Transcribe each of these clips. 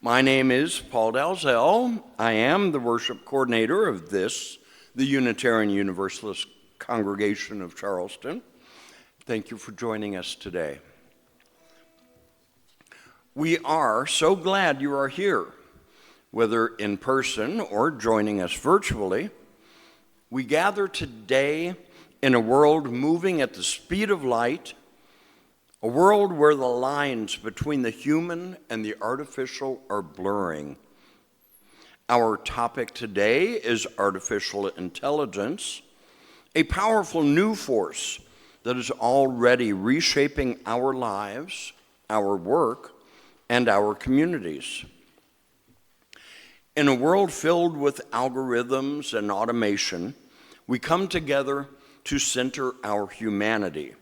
My name is Paul Dalzell. I am the worship coordinator of the Unitarian Universalist Congregation of Charleston. Thank you for joining us today. We are so glad you are here, whether in person or joining us virtually. We gather today in a world moving at the speed of light, a world where the lines between the human and the artificial are blurring. Our topic today is artificial intelligence, a powerful new force that is already reshaping our lives, our work, and our communities. In a world filled with algorithms and automation, we come together to center our humanity.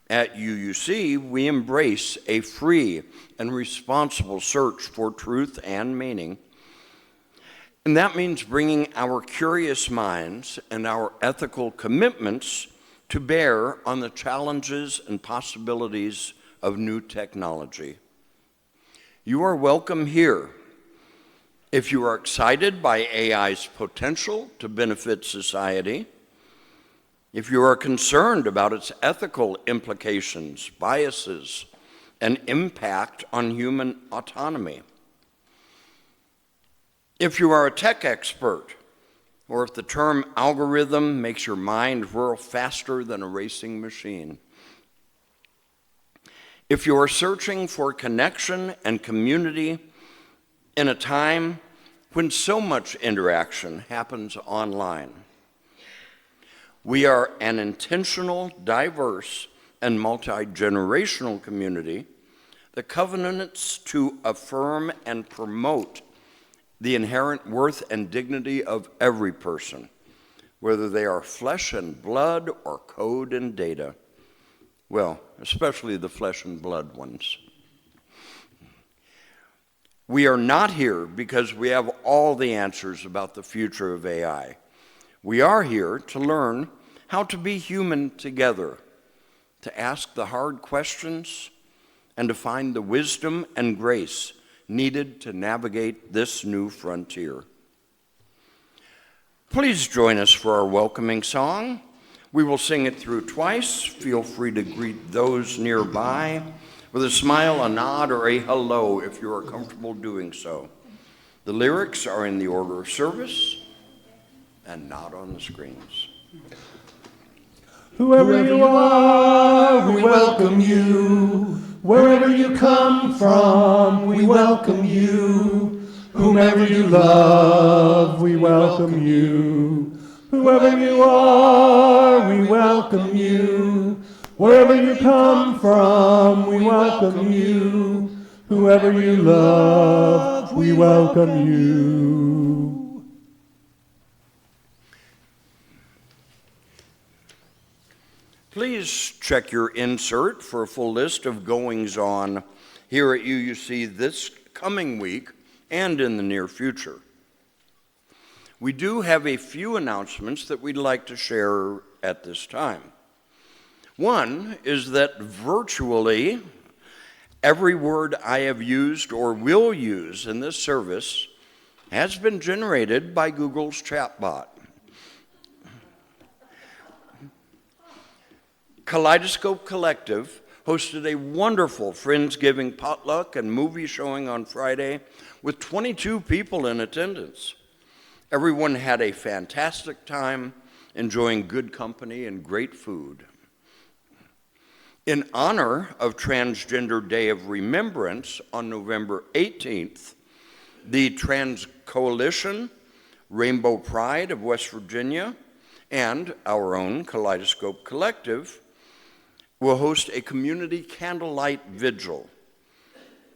At UUC, we embrace a free and responsible search for truth and meaning. And that means bringing our curious minds and our ethical commitments to bear on the challenges and possibilities of new technology. You are welcome here. If you are excited by AI's potential to benefit society, if you are concerned about its ethical implications, biases, and impact on human autonomy, if you are a tech expert, or if the term algorithm makes your mind whirl faster than a racing machine, if you are searching for connection and community in a time when so much interaction happens online, we are an intentional, diverse, and multi-generational community that covenants to affirm and promote the inherent worth and dignity of every person, whether they are flesh and blood or code and data. Well, especially the flesh and blood ones. We are not here because we have all the answers about the future of AI. We are here to learn how to be human together, to ask the hard questions, and to find the wisdom and grace needed to navigate this new frontier. Please join us for our welcoming song. We will sing it through twice. Feel free to greet those nearby with a smile, a nod, or a hello if you are comfortable doing so. The lyrics are in the order of service and not on the screens. Whoever you are, we welcome you. Wherever you come from, we welcome you. Whomever you love, we welcome you. Whoever you are, we welcome you. Wherever you come from, we welcome you. Whoever you love, we welcome you. Please check your insert for a full list of goings-on here at UUC this coming week and in the near future. We do have a few announcements that we'd like to share at this time. One is that virtually every word I have used or will use in this service has been generated by Google's chatbot. Kaleidoscope Collective hosted a wonderful Friendsgiving potluck and movie showing on Friday with 22 people in attendance. Everyone had a fantastic time enjoying good company and great food. In honor of Transgender Day of Remembrance on November 18th, the Trans Coalition, Rainbow Pride of West Virginia, and our own Kaleidoscope Collective will host a community candlelight vigil.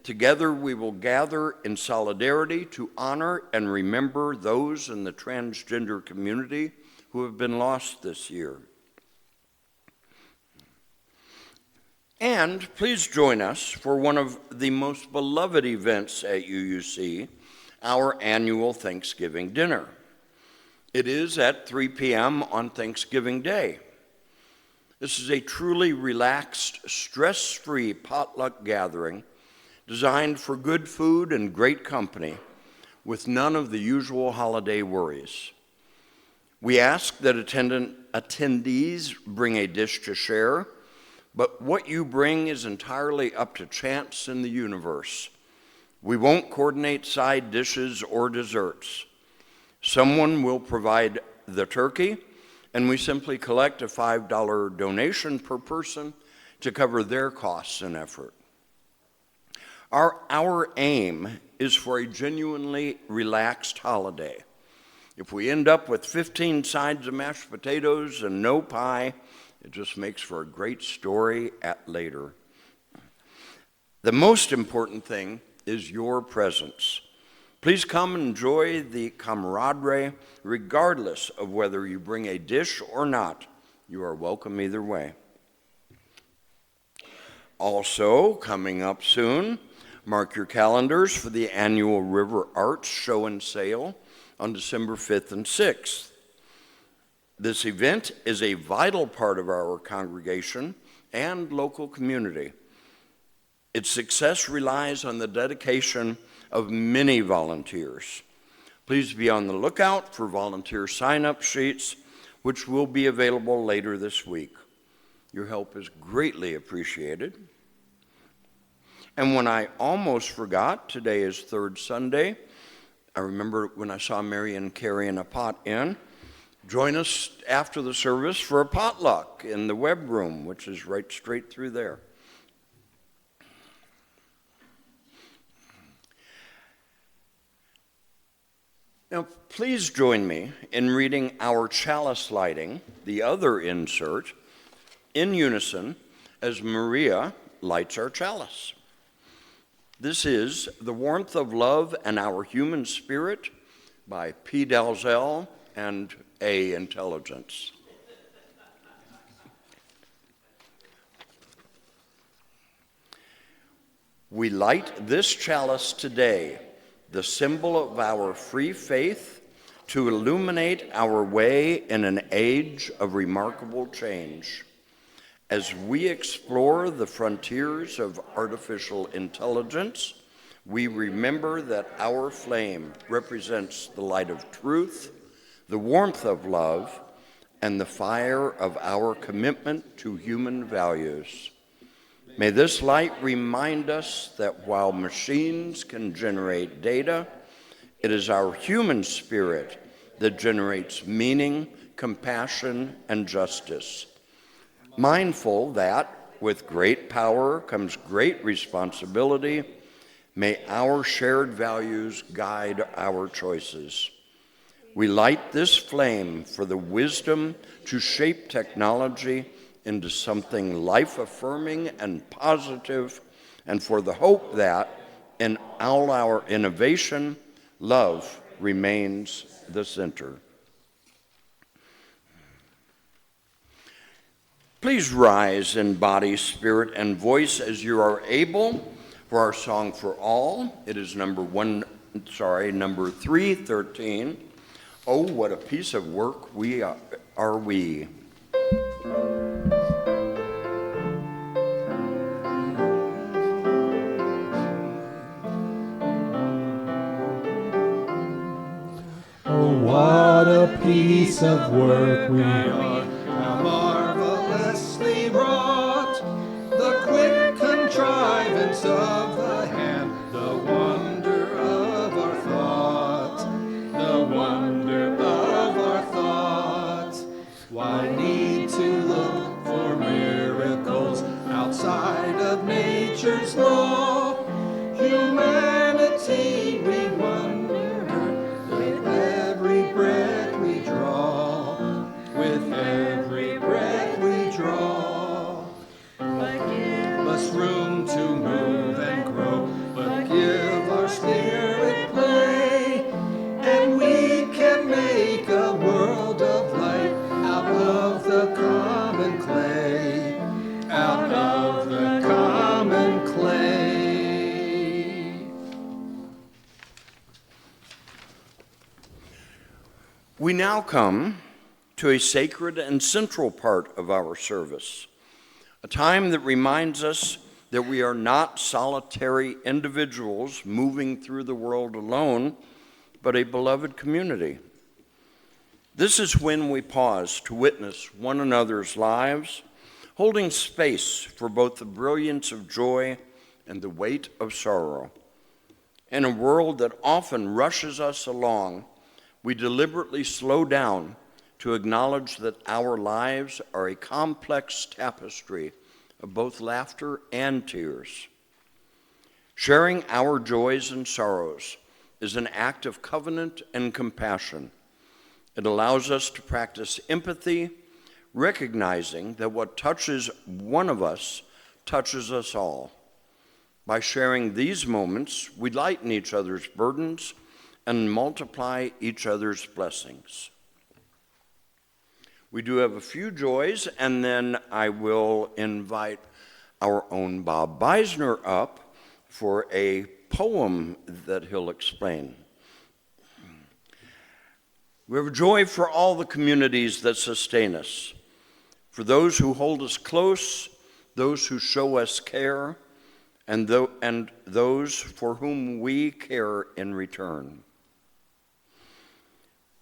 Together we will gather in solidarity to honor and remember those in the transgender community who have been lost this year. And please join us for one of the most beloved events at UUC, our annual Thanksgiving dinner. It is at 3 p.m. on Thanksgiving Day. This is a truly relaxed, stress-free potluck gathering designed for good food and great company, with none of the usual holiday worries. We ask that attendees bring a dish to share, but what you bring is entirely up to chance in the universe. We won't coordinate side dishes or desserts. Someone will provide the turkey, and we simply collect a $5 donation per person to cover their costs and effort. Our aim is for a genuinely relaxed holiday. If we end up with 15 sides of mashed potatoes and no pie, it just makes for a great story at later. The most important thing is your presence. Please come and enjoy the camaraderie, regardless of whether you bring a dish or not. You are welcome either way. Also, coming up soon, mark your calendars for the annual River Arts Show and Sale on December 5th and 6th. This event is a vital part of our congregation and local community. Its success relies on the dedication of many volunteers. Please be on the lookout for volunteer sign-up sheets, which will be available later this week. Your help is greatly appreciated. And when I almost forgot, today is third Sunday. I remember when I saw Marion carrying a pot in. Join us after the service for a potluck in the web room, which is right straight through there. Now, please join me in reading our chalice lighting, the other insert, in unison as Maria lights our chalice. This is The Warmth of Love and Our Human Spirit by P. Dalzell and A. Intelligence. We light this chalice today, the symbol of our free faith, to illuminate our way in an age of remarkable change. As we explore the frontiers of artificial intelligence, we remember that our flame represents the light of truth, the warmth of love, and the fire of our commitment to human values. May this light remind us that while machines can generate data, it is our human spirit that generates meaning, compassion, and justice. Mindful that with great power comes great responsibility, may our shared values guide our choices. We light this flame for the wisdom to shape technology into something life-affirming and positive, and for the hope that in all our innovation, love remains the center. Please rise in body, spirit, and voice as you are able for our song for all. It is number 313. Oh, what a piece of work are we. Oh, what a piece of work we are. How marvelously wrought, the quick contrivance of the hand, the wonder of our thought, the wonder of our thought. Why need to look for miracles outside of nature's law? Humanity, we wonder with every breath we draw, with every breath we draw. But give us room to move and grow, but give our spirit play, and we can make a world of light out of the common clay, out of the common clay. We now come to a sacred and central part of our service, a time that reminds us that we are not solitary individuals moving through the world alone, but a beloved community. This is when we pause to witness one another's lives, holding space for both the brilliance of joy and the weight of sorrow. In a world that often rushes us along, we deliberately slow down to acknowledge that our lives are a complex tapestry of both laughter and tears. Sharing our joys and sorrows is an act of covenant and compassion. It allows us to practice empathy, recognizing that what touches one of us touches us all. By sharing these moments, we lighten each other's burdens and multiply each other's blessings. We do have a few joys, and then I will invite our own Bob Beisner up for a poem that he'll explain. We have a joy for all the communities that sustain us, for those who hold us close, those who show us care, and those for whom we care in return.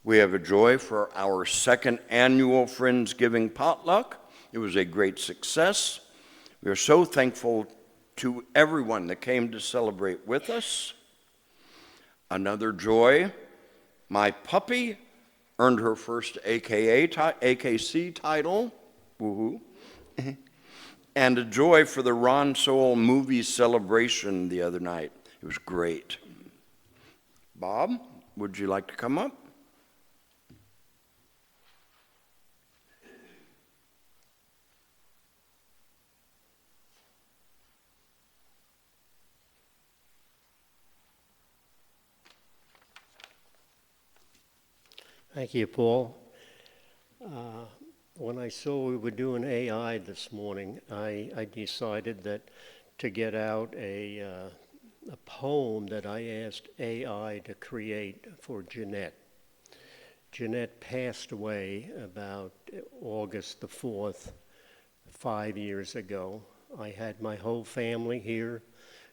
We have a joy for our second annual Friendsgiving potluck. It was a great success. We are so thankful to everyone that came to celebrate with us. Another joy, my puppy earned her first AKC title, woohoo, and a joy for the Ron Soul movie celebration the other night. It was great. Bob, would you like to come up? Thank you, Paul. When I saw we were doing AI this morning, I decided that to get out a poem that I asked AI to create for Jeanette. Jeanette passed away about August the 4th, 5 years ago. I had my whole family here.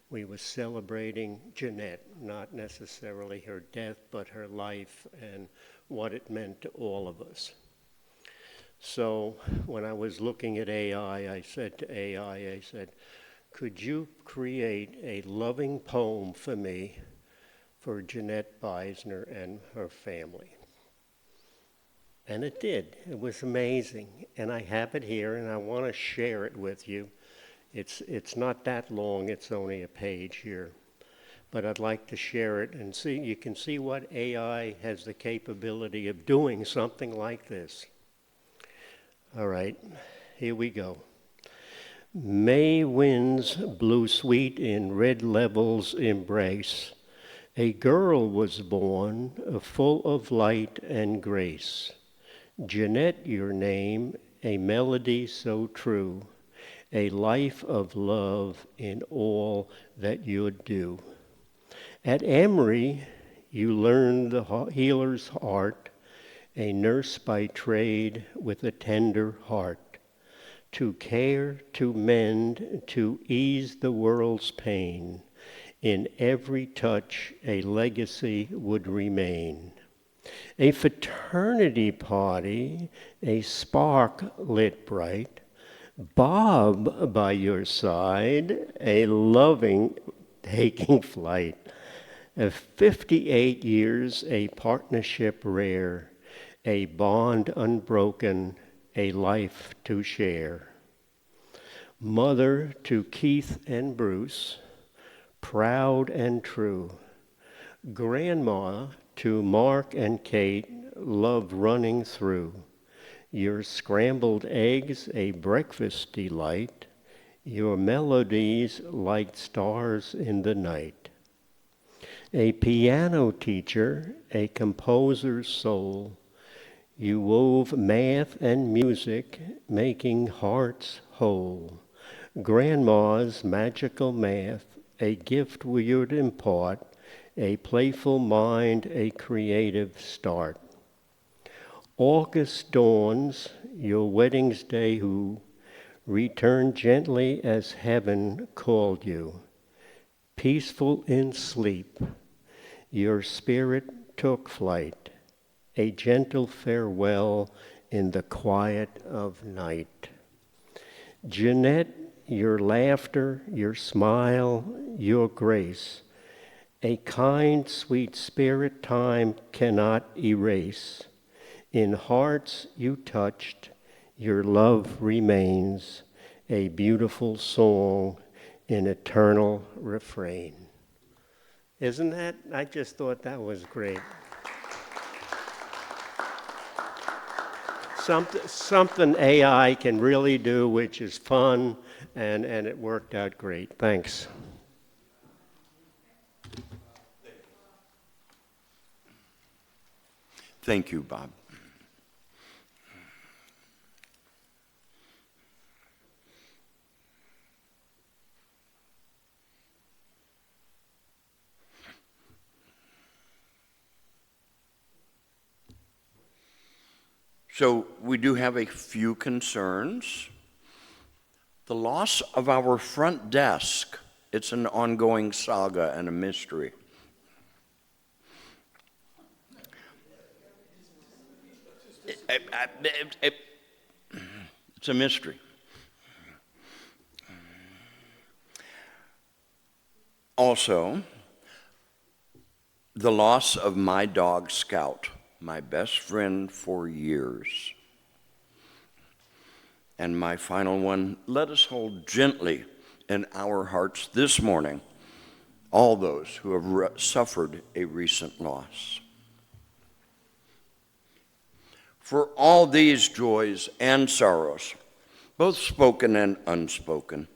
We were celebrating Jeanette, not necessarily her death, but her life and what it meant to all of us. So when I was looking at AI, I said to AI, could you create a loving poem for me for Jeanette Beisner and her family? And it did. It was amazing. And I have it here, and I want to share it with you. It's not that long. It's only a page here. But I'd like to share it and see. You can see what AI has the capability of doing something like this. All right, here we go. May winds blew sweet in red level's embrace. A girl was born, full of light and grace. Jeanette, your name, a melody so true, a life of love in all that you'd do. At Emory, you learned the healer's art, a nurse by trade with a tender heart, to care, to mend, to ease the world's pain. In every touch, a legacy would remain. A fraternity party, a spark lit bright, Bob by your side, a loving taking flight. 58 years, a partnership rare, a bond unbroken, a life to share. Mother to Keith and Bruce, proud and true. Grandma to Mark and Kate, love running through. Your scrambled eggs, a breakfast delight. Your melodies like stars in the night. A piano teacher, a composer's soul. You wove math and music, making hearts whole. Grandma's magical math, a gift we would impart, a playful mind, a creative start. August dawns, your wedding's day who, Return gently as heaven called you. Peaceful in sleep, your spirit took flight, a gentle farewell in the quiet of night. Jeanette, your laughter, your smile, your grace, a kind, sweet spirit time cannot erase. In hearts you touched, your love remains, a beautiful song in eternal refrain. Isn't that? I just thought that was great. Something AI can really do, which is fun, and it worked out great. Thanks. Thank you, Bob. So we do have a few concerns. The loss of our front desk, it's an ongoing saga and a mystery. It's a mystery. Also, the loss of my dog Scout, my best friend for years. And my final one, let us hold gently in our hearts this morning all those who have suffered a recent loss. For all these joys and sorrows, both spoken and unspoken,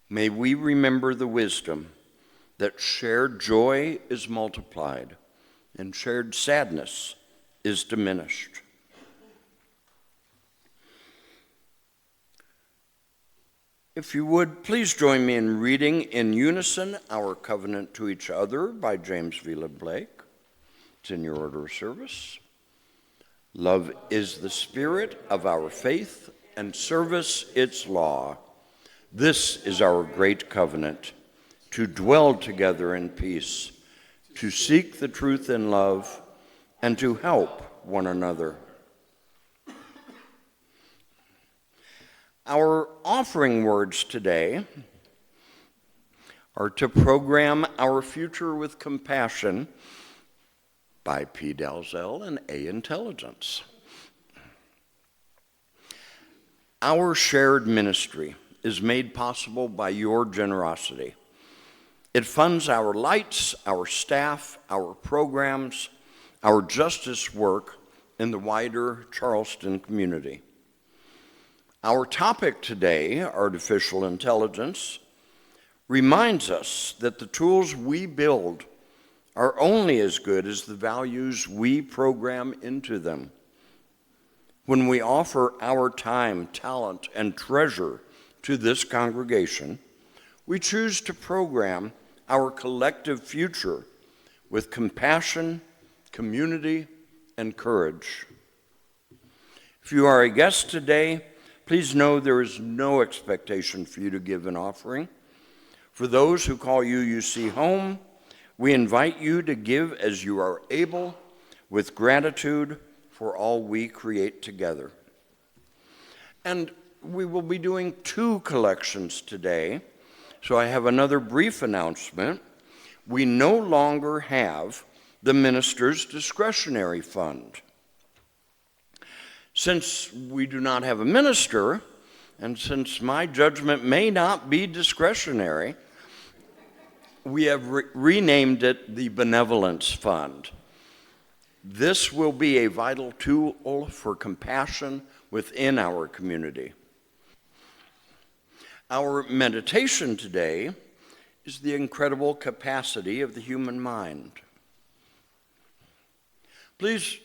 may we remember the wisdom that shared joy is multiplied and shared sadness is diminished. If you would, please join me in reading in unison Our Covenant to Each Other by James Vila Blake. It's in your order of service. Love is the spirit of our faith, and service its law. This is our great covenant, to dwell together in peace, to seek the truth in love, and to help one another. Our offering words today are to program our future with compassion by P. Dalzell and A. Intelligence. Our shared ministry is made possible by your generosity. It funds our lights, our staff, our programs, our justice work in the wider Charleston community. Our topic today, artificial intelligence, reminds us that the tools we build are only as good as the values we program into them. When we offer our time, talent, and treasure to this congregation, we choose to program our collective future with compassion, community, and courage. If you are a guest today, please know there is no expectation for you to give an offering. For those who call UUC home, we invite you to give as you are able with gratitude for all we create together. And we will be doing 2 collections today, so I have another brief announcement. We no longer have the minister's discretionary fund. Since we do not have a minister, and since my judgment may not be discretionary, we have renamed it the Benevolence Fund. This will be a vital tool for compassion within our community. Our meditation today is the incredible capacity of the human mind. Please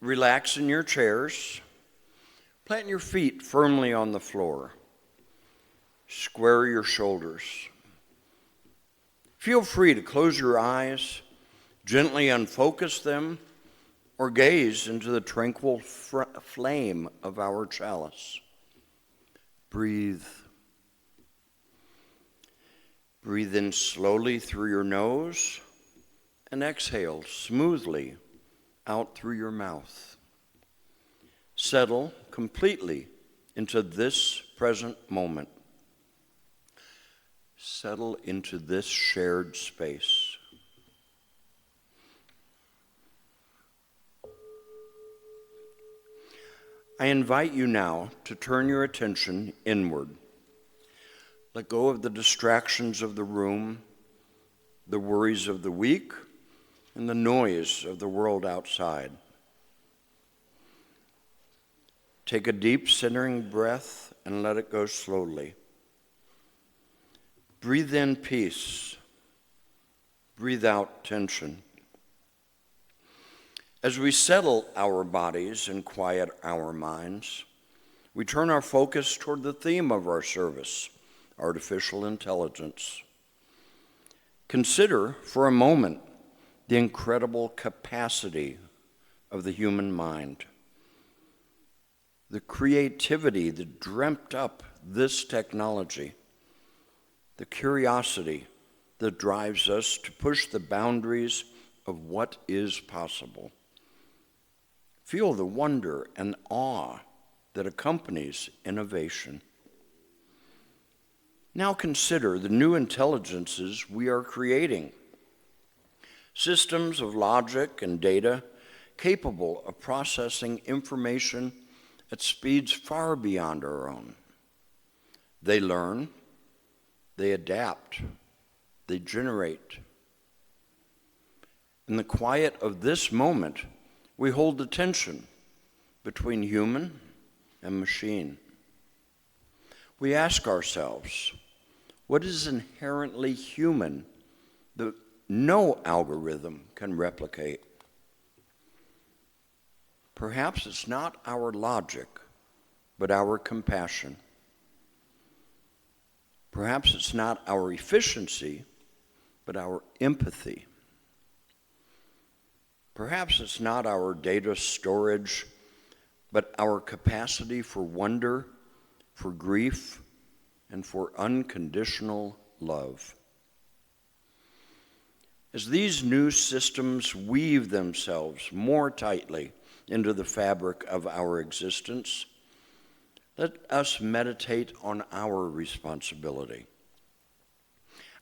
relax in your chairs. Plant your feet firmly on the floor. Square your shoulders. Feel free to close your eyes, gently unfocus them, or gaze into the tranquil flame of our chalice. Breathe. Breathe in slowly through your nose and exhale smoothly out through your mouth. Settle completely into this present moment. Settle into this shared space. I invite you now to turn your attention inward. Let go of the distractions of the room, the worries of the week, and the noise of the world outside. Take a deep centering breath and let it go slowly. Breathe in peace. Breathe out tension. As we settle our bodies and quiet our minds, we turn our focus toward the theme of our service, artificial intelligence. Consider for a moment the incredible capacity of the human mind, the creativity that dreamt up this technology, the curiosity that drives us to push the boundaries of what is possible. Feel the wonder and awe that accompanies innovation. Now consider the new intelligences we are creating. Systems of logic and data capable of processing information at speeds far beyond our own. They learn, they adapt, they generate. In the quiet of this moment, we hold the tension between human and machine. We ask ourselves, what is inherently human that no algorithm can replicate? Perhaps it's not our logic, but our compassion. Perhaps it's not our efficiency, but our empathy. Perhaps it's not our data storage, but our capacity for wonder, for grief, and for unconditional love. As these new systems weave themselves more tightly into the fabric of our existence, let us meditate on our responsibility.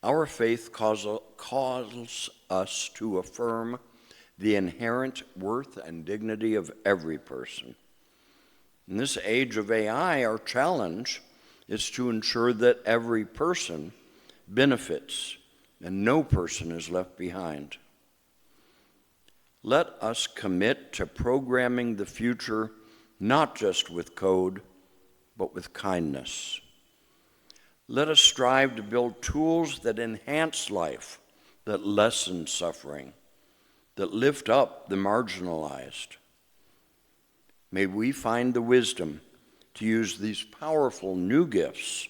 Our faith calls us to affirm the inherent worth and dignity of every person. In this age of AI, our challenge is to ensure that every person benefits and no person is left behind. Let us commit to programming the future not just with code, but with kindness. Let us strive to build tools that enhance life, that lessen suffering, that lift up the marginalized. May we find the wisdom to use these powerful new gifts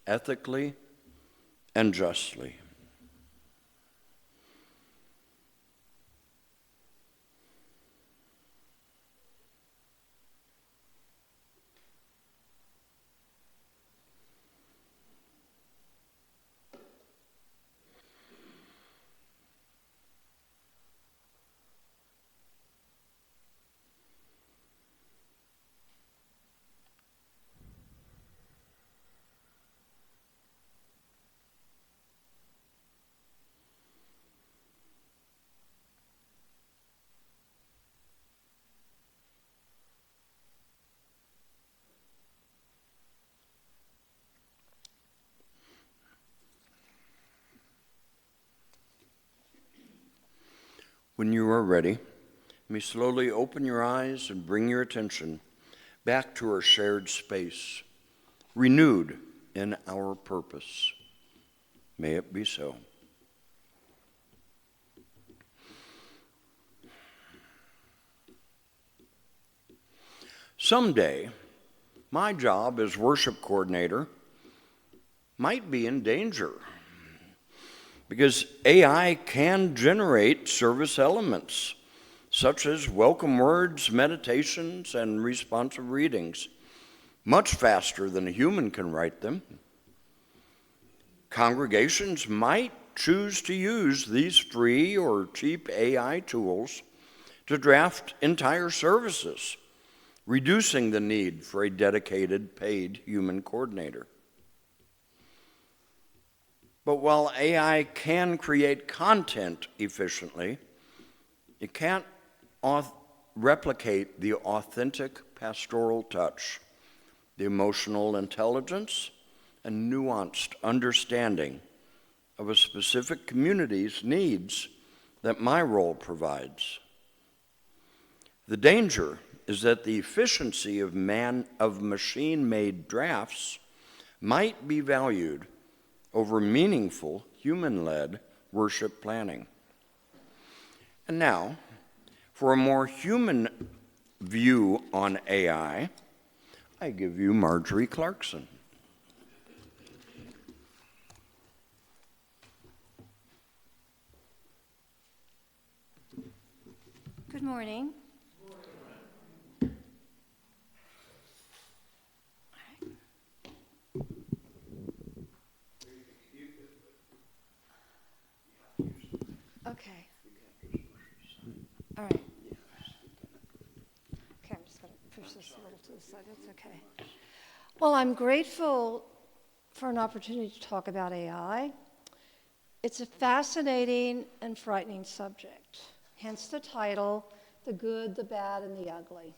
ethically and justly. When you are ready, you may slowly open your eyes and bring your attention back to our shared space, renewed in our purpose. May it be so. Someday, my job as worship coordinator might be in danger, because AI can generate service elements, such as welcome words, meditations, and responsive readings, much faster than a human can write them. Congregations might choose to use these free or cheap AI tools to draft entire services, reducing the need for a dedicated paid human coordinator. But while AI can create content efficiently, it can't replicate the authentic pastoral touch, the emotional intelligence, and nuanced understanding of a specific community's needs that my role provides. The danger is that the efficiency of machine-made drafts might be valued over meaningful human-led worship planning. And now, for a more human view on AI, I give you Marjorie Clarkson. Good morning. Okay. All right. Okay, I'm just going to push this a little to the side. That's okay. Well, I'm grateful for an opportunity to talk about AI. It's a fascinating and frightening subject, hence the title, The Good, the Bad, and the Ugly.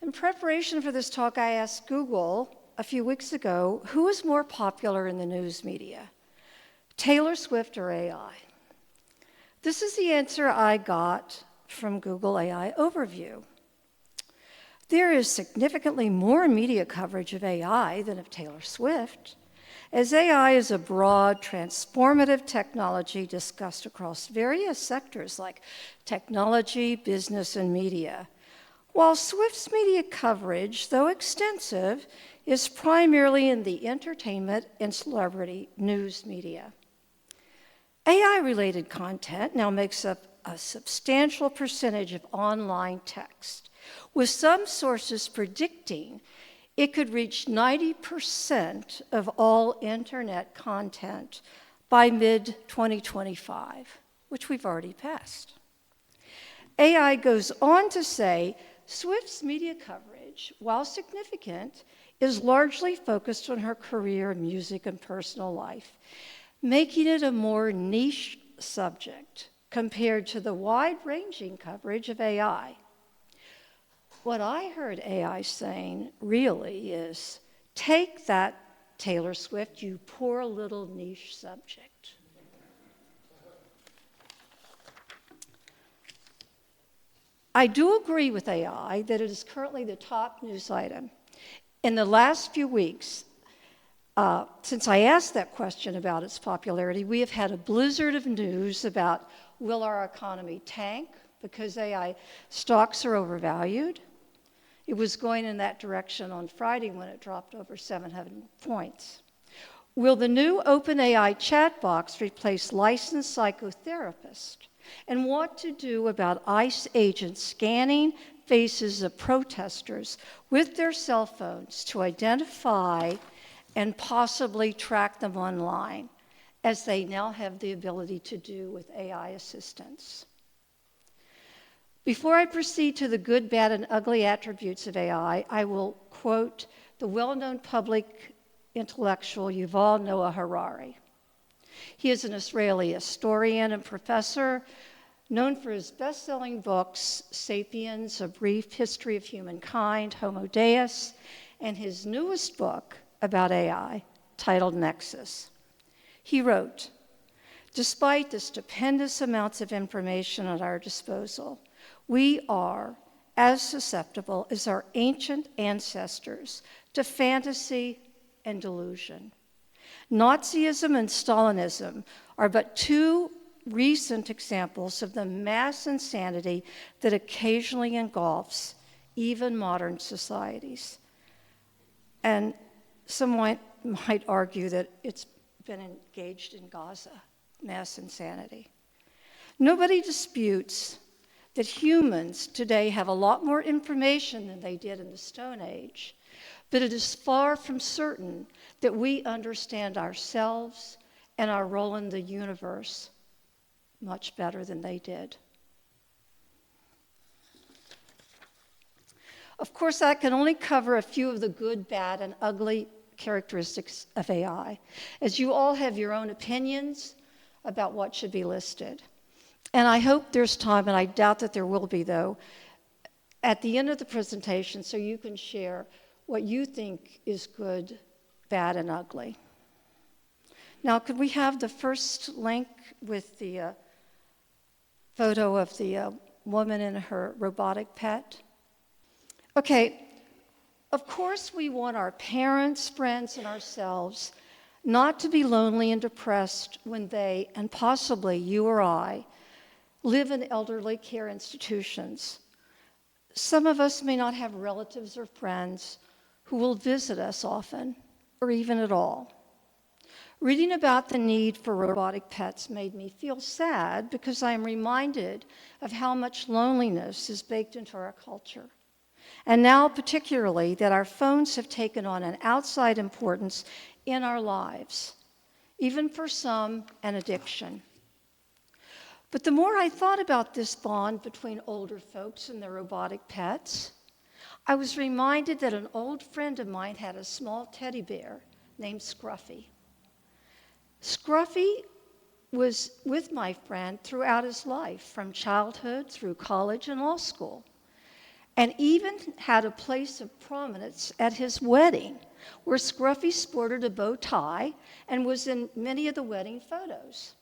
In preparation for this talk, I asked Google a few weeks ago, who is more popular in the news media, Taylor Swift or AI? This is the answer I got from Google AI Overview. There is significantly more media coverage of AI than of Taylor Swift, as AI is a broad, transformative technology discussed across various sectors like technology, business, and media. While Swift's media coverage, though extensive, is primarily in the entertainment and celebrity news media. AI-related content now makes up a substantial percentage of online text, with some sources predicting it could reach 90% of all internet content by mid-2025, which we've already passed. AI goes on to say, Swift's media coverage, while significant, is largely focused on her career, music, and personal life, making it a more niche subject compared to the wide-ranging coverage of AI. What I heard AI saying really is, take that, Taylor Swift, you poor little niche subject. I do agree with AI that it is currently the top news item. In the last few weeks, since I asked that question about its popularity, we have had a blizzard of news about, will our economy tank because AI stocks are overvalued? It was going in that direction on Friday when it dropped over 700 points. Will the new OpenAI chat box replace licensed psychotherapists? And what to do about ICE agents scanning faces of protesters with their cell phones to identify and possibly track them online, as they now have the ability to do with AI assistance. Before I proceed to the good, bad, and ugly attributes of AI, I will quote the well-known public intellectual Yuval Noah Harari. He is an Israeli historian and professor known for his best-selling books, Sapiens, A Brief History of Humankind, Homo Deus, and his newest book about AI, titled Nexus. He wrote, despite the stupendous amounts of information at our disposal, we are as susceptible as our ancient ancestors to fantasy and delusion. Nazism and Stalinism are but two recent examples of the mass insanity that occasionally engulfs even modern societies. And some might argue that it's been engaged in Gaza, mass insanity. Nobody disputes that humans today have a lot more information than they did in the Stone Age, But it is far from certain that we understand ourselves and our role in the universe much better than they did. Of course, I can only cover a few of the good, bad, and ugly characteristics of AI, as you all have your own opinions about what should be listed. And I hope there's time, and I doubt that there will be, though, at the end of the presentation, so you can share what you think is good, bad, and ugly. Now, could we have the first link with the photo of the woman and her robotic pet? Okay, of course we want our parents, friends, and ourselves not to be lonely and depressed when they, and possibly you or I, live in elderly care institutions. Some of us may not have relatives or friends who will visit us often, or even at all. Reading about the need for robotic pets made me feel sad because I am reminded of how much loneliness is baked into our culture. And now, particularly, that our phones have taken on an outside importance in our lives, even for some, an addiction. But the more I thought about this bond between older folks and their robotic pets, I was reminded that an old friend of mine had a small teddy bear named Scruffy. Scruffy was with my friend throughout his life, from childhood through college and law school, and even had a place of prominence at his wedding, where Scruffy sported a bow tie and was in many of the wedding photos.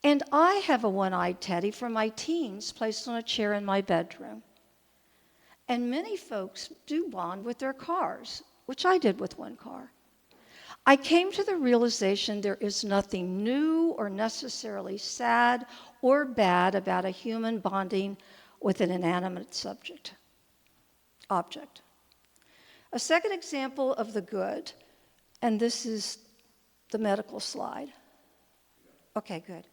And I have a one-eyed teddy from my teens placed on a chair in my bedroom. And many folks do bond with their cars, which I did with one car. I came to the realization there is nothing new or necessarily sad or bad about a human bonding with an inanimate object. A second example of the good, and this is the medical slide. Okay, good.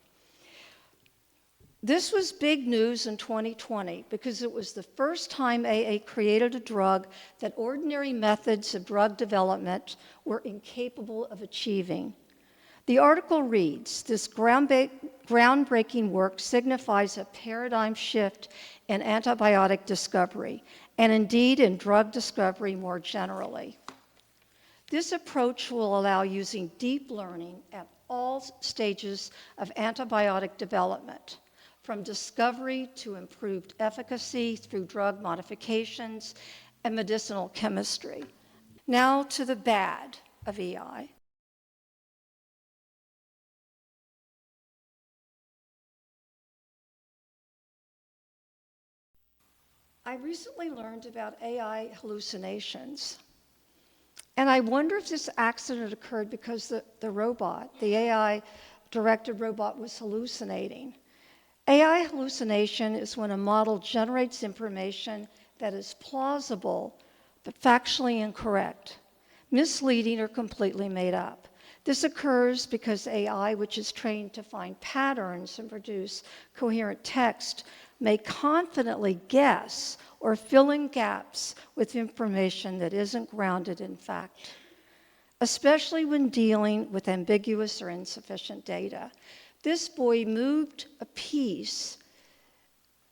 This was big news in 2020 because it was the first time AA created a drug that ordinary methods of drug development were incapable of achieving. The article reads, "This groundbreaking work signifies a paradigm shift in antibiotic discovery, and indeed in drug discovery more generally. This approach will allow using deep learning at all stages of antibiotic development, from discovery to improved efficacy through drug modifications and medicinal chemistry." Now to the bad of AI. I recently learned about AI hallucinations. And I wonder if this accident occurred because the AI-directed robot was hallucinating. AI hallucination is when a model generates information that is plausible but factually incorrect, misleading, or completely made up. This occurs because AI, which is trained to find patterns and produce coherent text, may confidently guess or fill in gaps with information that isn't grounded in fact, especially when dealing with ambiguous or insufficient data. This boy moved a piece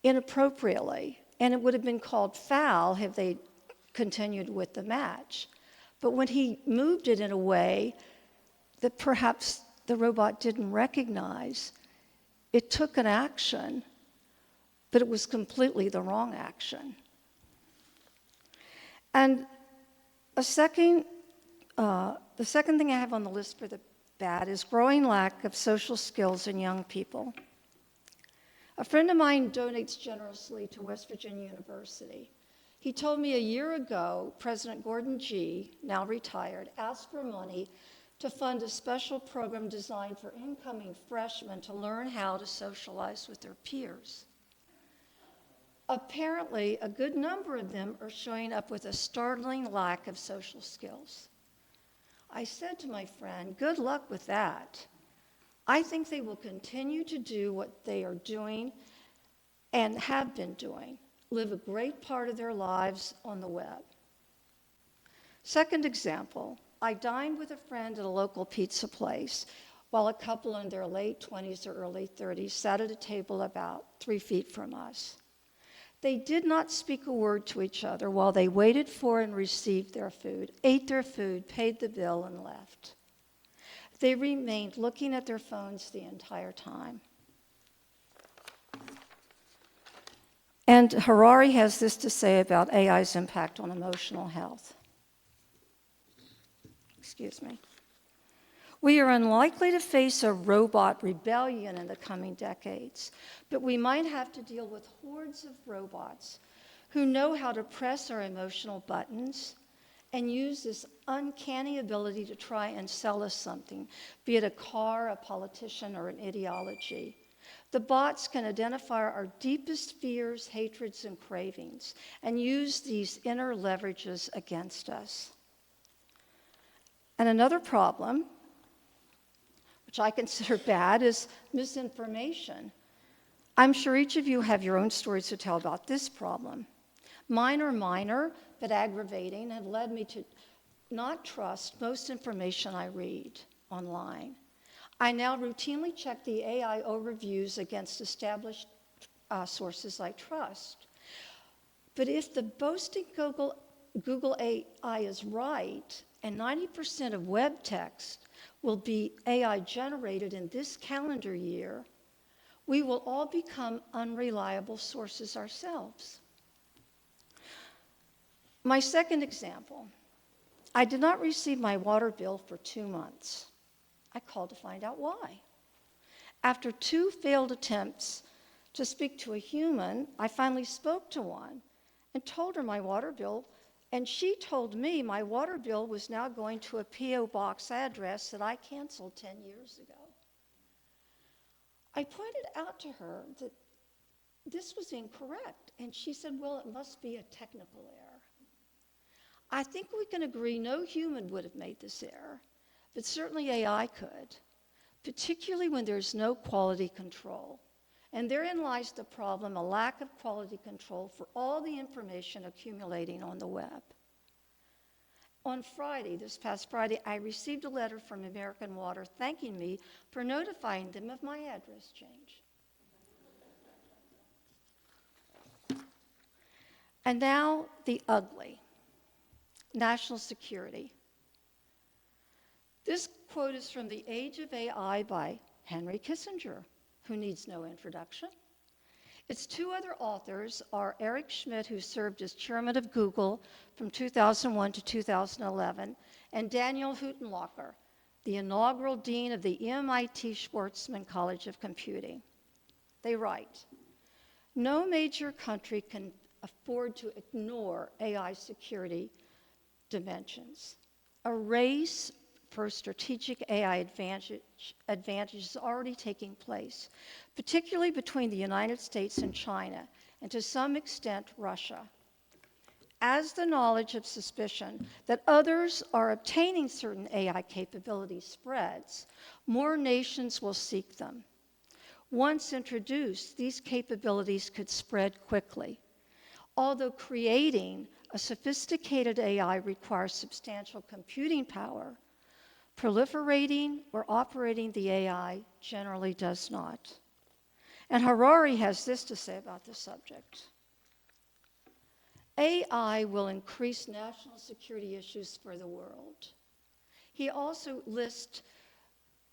inappropriately, and it would have been called foul had they continued with the match. But when he moved it in a way that perhaps the robot didn't recognize, it took an action, but it was completely the wrong action. And the second thing I have on the list for the bad is growing lack of social skills in young people. A friend of mine donates generously to West Virginia University. He told me a year ago, President Gordon G., now retired, asked for money to fund a special program designed for incoming freshmen to learn how to socialize with their peers. Apparently, a good number of them are showing up with a startling lack of social skills. I said to my friend, good luck with that. I think they will continue to do what they are doing and have been doing, live a great part of their lives on the web. Second example, I dined with a friend at a local pizza place while a couple in their late 20s or early 30s sat at a table about 3 feet from us. They did not speak a word to each other while they waited for and received their food, ate their food, paid the bill, and left. They remained looking at their phones the entire time. And Harari has this to say about AI's impact on emotional health. Excuse me. We are unlikely to face a robot rebellion in the coming decades, but we might have to deal with hordes of robots who know how to press our emotional buttons and use this uncanny ability to try and sell us something, be it a car, a politician, or an ideology. The bots can identify our deepest fears, hatreds, and cravings and use these inner leverages against us. And another problem, which I consider bad, is misinformation. I'm sure each of you have your own stories to tell about this problem. Mine are minor, but aggravating, and led me to not trust most information I read online. I now routinely check the AI overviews against established sources I trust. But if the boasting Google AI is right, and 90% of web text will be AI generated in this calendar year, we will all become unreliable sources ourselves. My second example, I did not receive my water bill for 2 months. I called to find out why. After 2 failed attempts to speak to a human, I finally spoke to one and told her my water bill, and she told me my water bill was now going to a P.O. box address that I canceled 10 years ago. I pointed out to her that this was incorrect, and she said, well, it must be a technical error. I think we can agree no human would have made this error, but certainly AI could, particularly when there's no quality control. And therein lies the problem, a lack of quality control for all the information accumulating on the web. On Friday, this past Friday, I received a letter from American Water thanking me for notifying them of my address change. And now the ugly, national security. This quote is from The Age of AI by Henry Kissinger, who needs no introduction. Its 2 other authors are Eric Schmidt, who served as chairman of Google from 2001 to 2011, and Daniel Huttenlocher, the inaugural dean of the MIT Schwarzman College of Computing. They write, no major country can afford to ignore AI security dimensions. A race for strategic AI advantage is already taking place, particularly between the United States and China, and to some extent, Russia. As the knowledge of suspicion that others are obtaining certain AI capabilities spreads, more nations will seek them. Once introduced, these capabilities could spread quickly. Although creating a sophisticated AI requires substantial computing power, proliferating or operating the AI generally does not. And Harari has this to say about the subject. AI will increase national security issues for the world. He also lists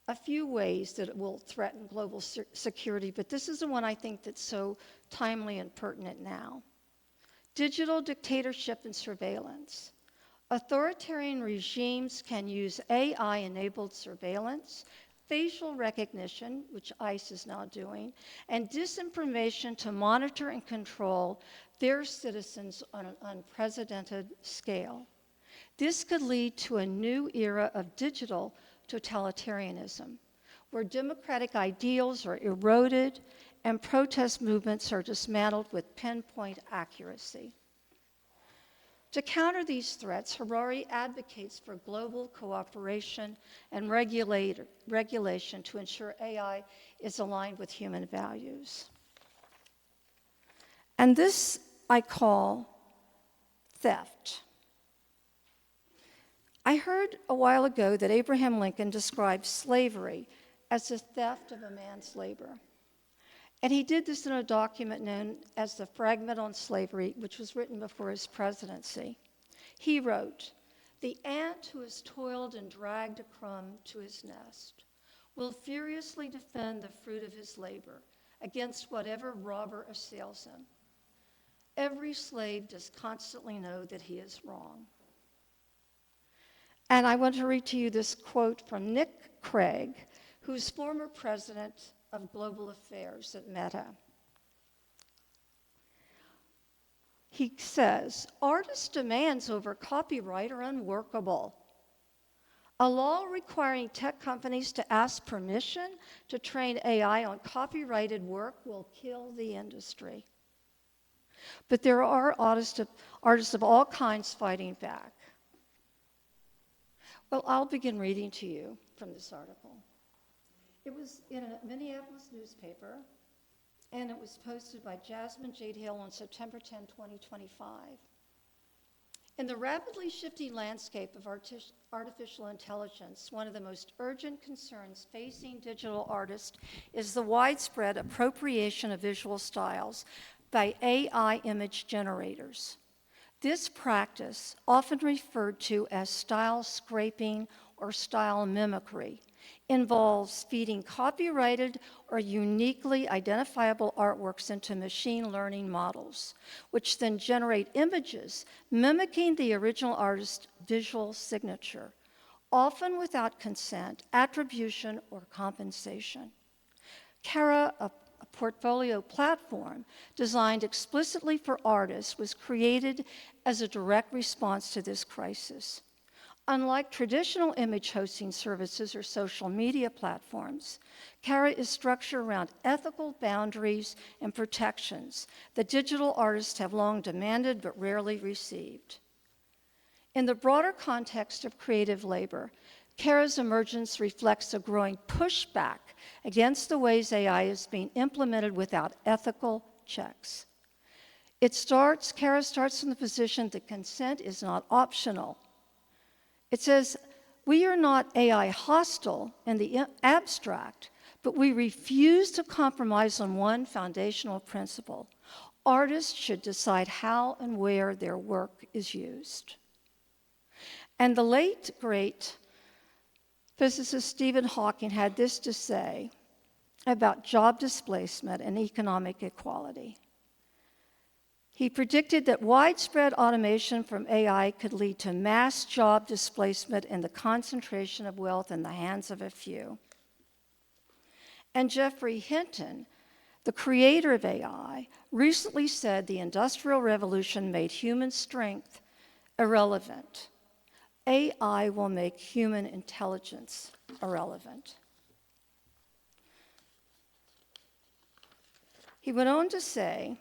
a few ways that it will threaten global security, but this is the one I think that's so timely and pertinent now. Digital dictatorship and surveillance. Authoritarian regimes can use AI-enabled surveillance, facial recognition, which ICE is now doing, and disinformation to monitor and control their citizens on an unprecedented scale. This could lead to a new era of digital totalitarianism, where democratic ideals are eroded and protest movements are dismantled with pinpoint accuracy. To counter these threats, Harari advocates for global cooperation and regulation to ensure AI is aligned with human values. And this I call theft. I heard a while ago that Abraham Lincoln described slavery as the theft of a man's labor. And he did this in a document known as the Fragment on Slavery, which was written before his presidency. He wrote, "The ant who has toiled and dragged a crumb to his nest will furiously defend the fruit of his labor against whatever robber assails him. Every slave does constantly know that he is wrong." And I want to read to you this quote from Nick Craig, who's former president of Global Affairs at Meta. He says, "Artist demands over copyright are unworkable. A law requiring tech companies to ask permission to train AI on copyrighted work will kill the industry." But there are artists of all kinds fighting back. Well, I'll begin reading to you from this article. It was in a Minneapolis newspaper, and it was posted by Jasmine Jade Hill on September 10, 2025. In the rapidly shifting landscape of artificial intelligence, one of the most urgent concerns facing digital artists is the widespread appropriation of visual styles by AI image generators. This practice, often referred to as style scraping or style mimicry, involves feeding copyrighted or uniquely identifiable artworks into machine learning models, which then generate images mimicking the original artist's visual signature, often without consent, attribution, or compensation. Cara, a portfolio platform designed explicitly for artists, was created as a direct response to this crisis. Unlike traditional image hosting services or social media platforms, Cara is structured around ethical boundaries and protections that digital artists have long demanded but rarely received. In the broader context of creative labor, Cara's emergence reflects a growing pushback against the ways AI is being implemented without ethical checks. Cara starts from the position that consent is not optional. It says, "We are not AI hostile in the abstract, but we refuse to compromise on one foundational principle. Artists should decide how and where their work is used." And the late, great physicist Stephen Hawking had this to say about job displacement and economic equality. He predicted that widespread automation from AI could lead to mass job displacement and the concentration of wealth in the hands of a few. And Geoffrey Hinton, the creator of AI, recently said the Industrial Revolution made human strength irrelevant. AI will make human intelligence irrelevant. He went on to say,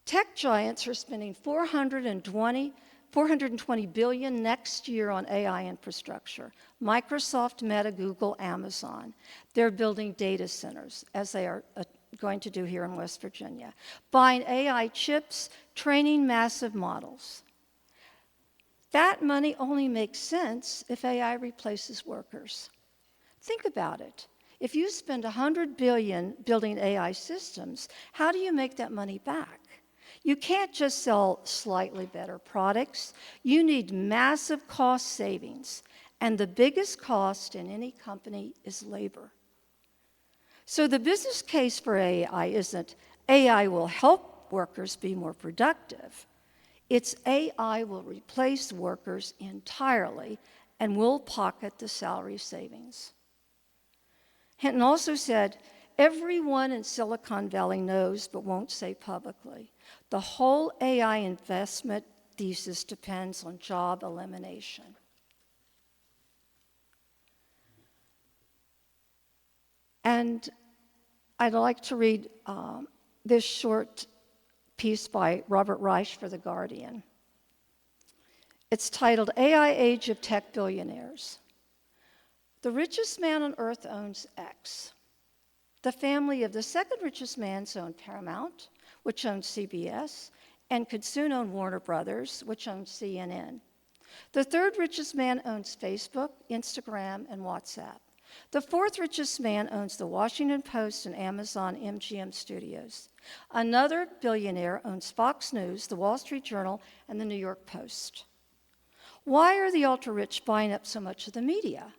tech giants are spending $420 billion next year on AI infrastructure. Microsoft, Meta, Google, Amazon. They're building data centers, as they are going to do here in West Virginia, buying AI chips, training massive models. That money only makes sense if AI replaces workers. Think about it. If you spend $100 billion building AI systems, how do you make that money back? You can't just sell slightly better products. You need massive cost savings, and the biggest cost in any company is labor. So the business case for AI isn't AI will help workers be more productive. It's AI will replace workers entirely and will pocket the salary savings. Hinton also said, everyone in Silicon Valley knows but won't say publicly. The whole AI investment thesis depends on job elimination. And I'd like to read this short piece by Robert Reich for The Guardian. It's titled, AI Age of Tech Billionaires. The richest man on earth owns X. The family of the second richest man owns Paramount, which owns CBS, and could soon own Warner Brothers, which owns CNN. The third richest man owns Facebook, Instagram, and WhatsApp. The fourth richest man owns the Washington Post and Amazon MGM Studios. Another billionaire owns Fox News, the Wall Street Journal, and the New York Post. Why are the ultra-rich buying up so much of the media?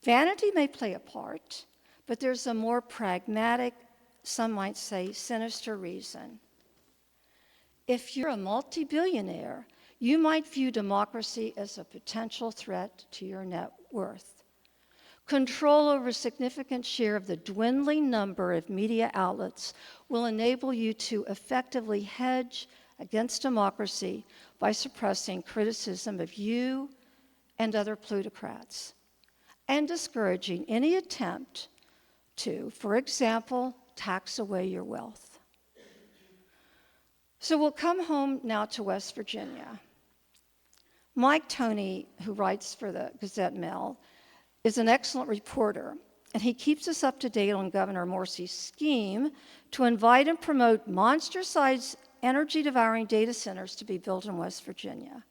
Vanity may play a part, but there's a more pragmatic, some might say sinister reason. If you're a multi-billionaire, you might view democracy as a potential threat to your net worth. Control over a significant share of the dwindling number of media outlets will enable you to effectively hedge against democracy by suppressing criticism of you and other plutocrats, and discouraging any attempt to, for example, tax away your wealth. So we'll come home now to West Virginia. Mike Toney, who writes for the Gazette-Mail, is an excellent reporter, and he keeps us up to date on Governor Morsi's scheme to invite and promote monster-sized energy-devouring data centers to be built in West Virginia.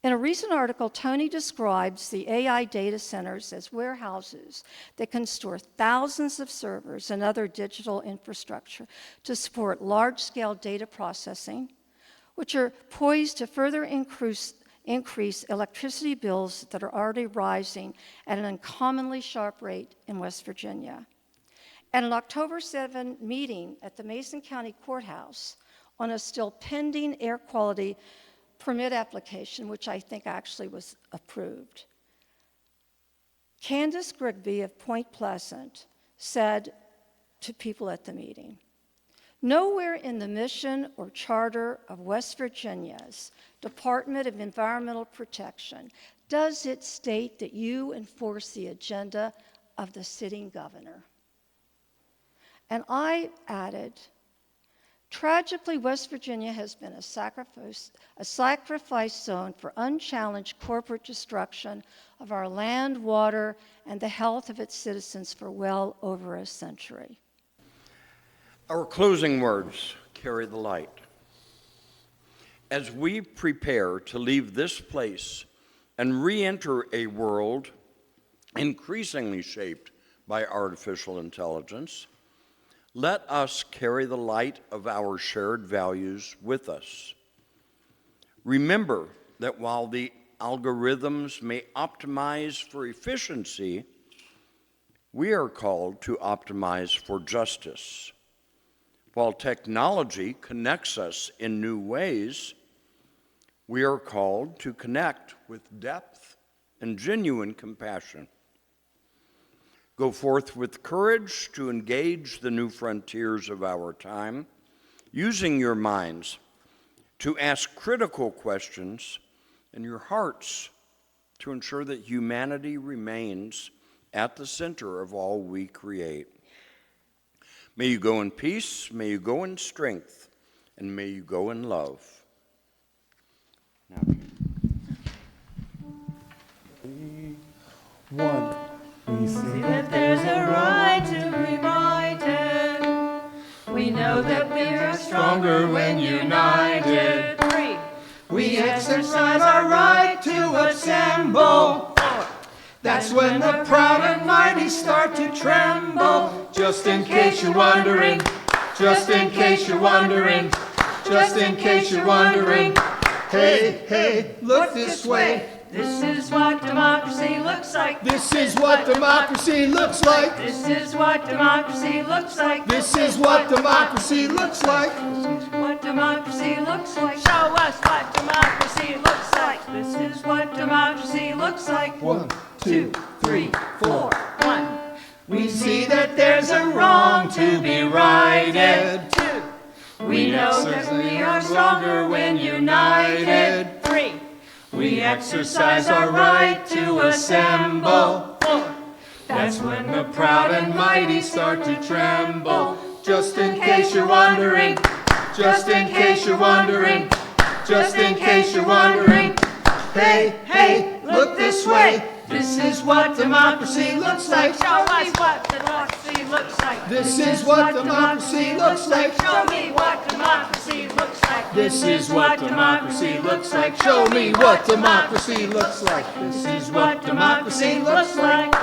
In a recent article, Toney describes the AI data centers as warehouses that can store thousands of servers and other digital infrastructure to support large-scale data processing, which are poised to further increase electricity bills that are already rising at an uncommonly sharp rate in West Virginia. At an October 7 meeting at the Mason County Courthouse on a still pending air quality permit application, which I think actually was approved, Candace Grigby of Point Pleasant said to people at the meeting, "Nowhere in the mission or charter of West Virginia's Department of Environmental Protection does it state that you enforce the agenda of the sitting governor." And I added, tragically, West Virginia has been a sacrifice zone for unchallenged corporate destruction of our land, water, and the health of its citizens for well over a century. Our closing words carry the light. As we prepare to leave this place and re-enter a world increasingly shaped by artificial intelligence, let us carry the light of our shared values with us. Remember that while the algorithms may optimize for efficiency, we are called to optimize for justice. While technology connects us in new ways, we are called to connect with depth and genuine compassion. Go forth with courage to engage the new frontiers of our time, using your minds to ask critical questions and your hearts to ensure that humanity remains at the center of all we create. May you go in peace, may you go in strength, and may you go in love. Now. One. We See that there's a right to be united. We know that we are stronger when united. 3. We exercise our right to assemble. 4. That's when the proud and mighty start to tremble. Just in case you're wondering, just in case you're wondering, just in case you're wondering. Hey, hey, look this way. This is what democracy looks like. This is what democracy looks like. This is what democracy looks like. This is what democracy looks like. This is what democracy looks like. Show us what democracy looks like. This is what democracy looks like. 1, 2, 3, 4, 1. We see that there's a wrong to be righted. 2. We know that we are stronger when united. 3. We exercise our right to assemble. 4. That's when the proud and mighty start to tremble. Just in case you're wondering, just in case you're wondering, just in case you're wondering. Hey, hey, look this way. This is what democracy looks like. Show us what democracy looks like. This is what democracy looks like. Show me what democracy looks like. This is what democracy looks like. Show me what democracy looks like. This is what democracy looks like.